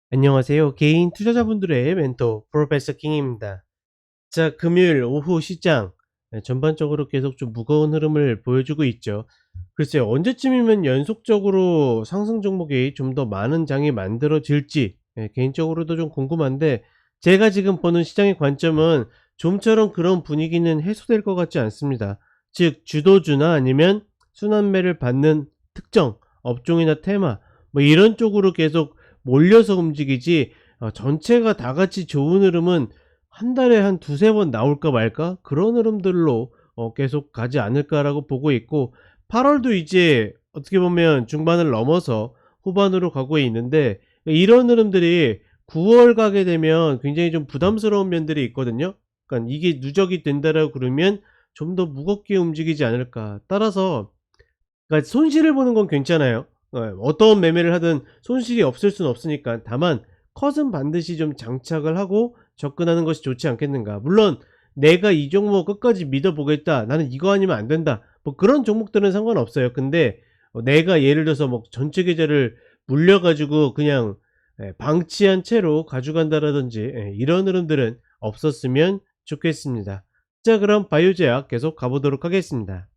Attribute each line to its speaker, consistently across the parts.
Speaker 1: 안녕하세요. 개인 투자자분들의 멘토 프로페서 킹입니다. 자, 금요일 오후 시장 전반적으로 계속 좀 무거운 흐름을 보여주고 있죠. 글쎄요, 언제쯤이면 연속적으로 상승 종목이 좀 더 많은 장이 만들어질지 개인적으로도 좀 궁금한데, 제가 지금 보는 시장의 관점은 좀처럼 그런 분위기는 해소될 것 같지 않습니다. 즉 주도주나 아니면 순환매를 받는 특정 업종이나 테마, 뭐 이런 쪽으로 계속 몰려서 움직이지, 전체가 다 같이 좋은 흐름은 한 달에 한 두세 번 나올까 말까 그런 흐름들로 계속 가지 않을까라고 보고 있고, 8 월도 이제 어떻게 보면 중반을 넘어서 후반으로 가고 있는데, 이런 흐름들이 9월 가게 되면 굉장히 좀 부담스러운 면들이 있거든요. 그러니까 이게 누적이 된다라고 그러면 좀 더 무겁게 움직이지 않을까. 따라서 그러니까 손실을 보는 건 괜찮아요. 어떤 매매를 하든 손실이 없을 수는 없으니까. 다만 컷은 반드시 좀 장착을 하고 접근하는 것이 좋지 않겠는가. 물론 '내가 이 종목 끝까지 믿어 보겠다. 나는 이거 아니면 안 된다.' 뭐 그런 종목들은 상관없어요. 근데 내가 예를 들어서 뭐 전체 계좌를 물려 가지고 그냥 방치한 채로 가져간다라든지 이런 흐름들은 없었으면 좋겠습니다. 자, 그럼 바이오제약 계속 가 보도록 하겠습니다.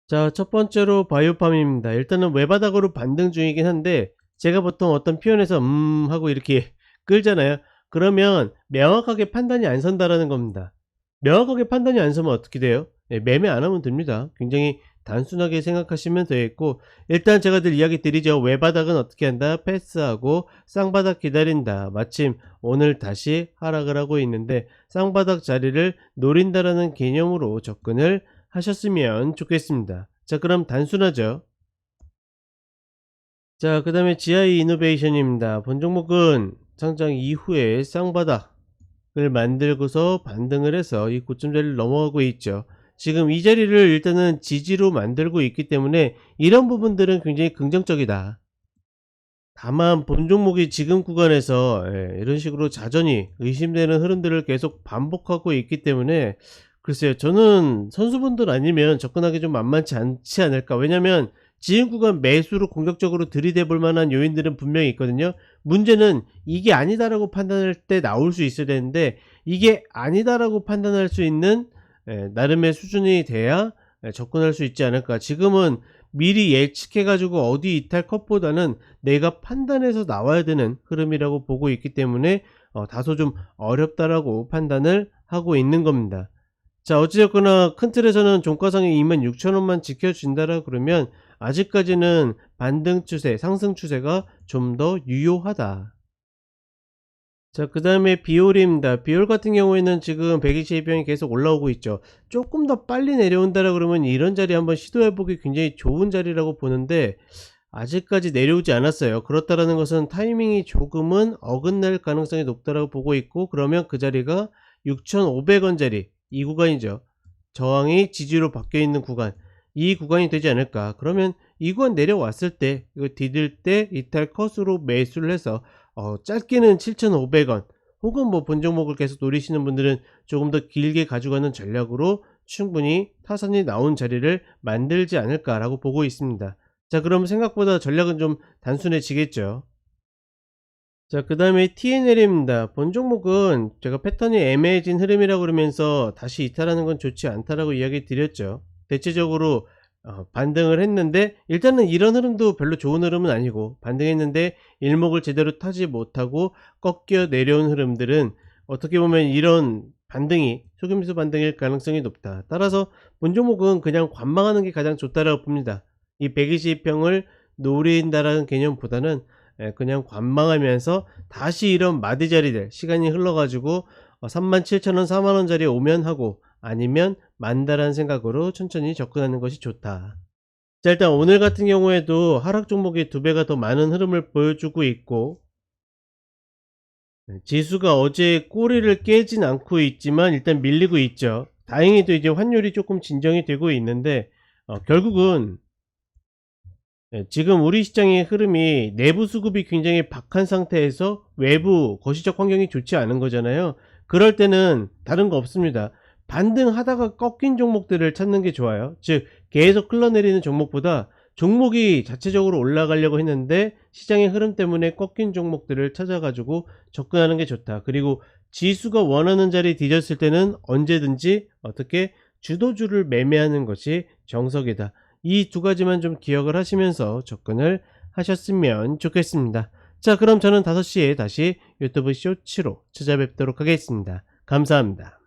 Speaker 1: 자, 첫 번째로 바이오팜입니다. 일단은 외바닥으로 반등 중이긴 한데, 제가 보통 어떤 표현에서 하고 이렇게 끌잖아요. 그러면 명확하게 판단이 안 선다라는 겁니다. 명확하게 판단이 안 서면 어떻게 돼요? 매매 안 하면 됩니다. 굉장히 단순하게 생각하시면 되겠고, 일단 제가 늘 이야기 드리죠. 외바닥은 어떻게 한다? 패스하고 쌍바닥 기다린다. 마침 오늘 다시 하락을 하고 있는데, 쌍바닥 자리를 노린다라는 개념으로 접근을 하셨으면 좋겠습니다. 자, 그럼 단순하죠. 자, 그 다음에 GI 이노베이션입니다. 본 종목은 상장 이후에 쌍바닥을 만들고서 반등을 해서 이 고점 자리를 넘어가고 있죠. 지금 이 자리를 일단은 지지로 만들고 있기 때문에 이런 부분들은 굉장히 긍정적이다. 다만 본 종목이 지금 구간에서 이런 식으로 자전이 의심되는 흐름들을 계속 반복하고 있기 때문에, 글쎄요, 저는 선수분들 아니면 접근하기 좀 만만치 않지 않을까. 왜냐면 지금 구간 매수로 공격적으로 들이대 볼 만한 요인들은 분명히 있거든요. 문제는 이게 아니다라고 판단할 때 나올 수 있어야 되는데, 이게 아니다라고 판단할 수 있는 나름의 수준이 돼야 접근할 수 있지 않을까. 지금은 미리 예측해 가지고 어디 이탈 컷보다는 내가 판단해서 나와야 되는 흐름이라고 보고 있기 때문에 다소 좀 어렵다라고 판단을 하고 있는 겁니다. 자, 어찌 됐거나 큰 틀에서는 종가상의 26,000원만 지켜진다라 그러면 아직까지는 반등 추세, 상승 추세가 좀 더 유효하다. 자, 그 다음에 비올입니다. 비올 같은 경우에는 지금 122평이 계속 올라오고 있죠. 조금 더 빨리 내려온다라 그러면 이런 자리 한번 시도해보기 굉장히 좋은 자리라고 보는데, 아직까지 내려오지 않았어요. 그렇다라는 것은 타이밍이 조금은 어긋날 가능성이 높다라고 보고 있고, 그러면 그 자리가 6,500원 자리, 이 구간이죠. 저항이 지지로 바뀌어 있는 구간, 이 구간이 되지 않을까. 그러면 이 구간 내려왔을 때 이거 디딜 때 이탈 컷으로 매수를 해서 짧게는 7,500원, 혹은 뭐 본 종목을 계속 노리시는 분들은 조금 더 길게 가져가는 전략으로 충분히 타선이 나온 자리를 만들지 않을까라고 보고 있습니다. 자, 그러면 생각보다 전략은 좀 단순해지겠죠. 자, 그 다음에 TNL입니다. 본 종목은 제가 패턴이 애매해진 흐름이라고 그러면서 다시 이탈하는 건 좋지 않다라고 이야기 드렸죠. 대체적으로 반등을 했는데, 일단은 이런 흐름도 별로 좋은 흐름은 아니고, 반등했는데 일목을 제대로 타지 못하고 꺾여 내려온 흐름들은 어떻게 보면 이런 반등이 속임수 반등일 가능성이 높다. 따라서 본 종목은 그냥 관망하는 게 가장 좋다라고 봅니다. 이 120평을 노린다라는 개념보다는 그냥 관망하면서 다시 이런 마디 자리들 시간이 흘러 가지고 37,000원 4만원 자리에 오면 하고, 아니면 만다라는 생각으로 천천히 접근하는 것이 좋다. 자, 일단 오늘 같은 경우에도 하락 종목이 2배가 더 많은 흐름을 보여주고 있고, 지수가 어제 꼬리를 깨진 않고 있지만 일단 밀리고 있죠. 다행히도 이제 환율이 조금 진정이 되고 있는데, 결국은 지금 우리 시장의 흐름이 내부 수급이 굉장히 박한 상태에서 외부 거시적 환경이 좋지 않은 거잖아요. 그럴 때는 다른 거 없습니다. 반등하다가 꺾인 종목들을 찾는 게 좋아요. 즉 계속 흘러내리는 종목보다 종목이 자체적으로 올라가려고 했는데 시장의 흐름 때문에 꺾인 종목들을 찾아가지고 접근하는 게 좋다. 그리고 지수가 원하는 자리에 뒤졌을 때는 언제든지 어떻게 주도주를 매매하는 것이 정석이다. 이 두 가지만 좀 기억을 하시면서 접근을 하셨으면 좋겠습니다. 자, 그럼 저는 5시에 다시 유튜브 쇼츠로 찾아뵙도록 하겠습니다. 감사합니다.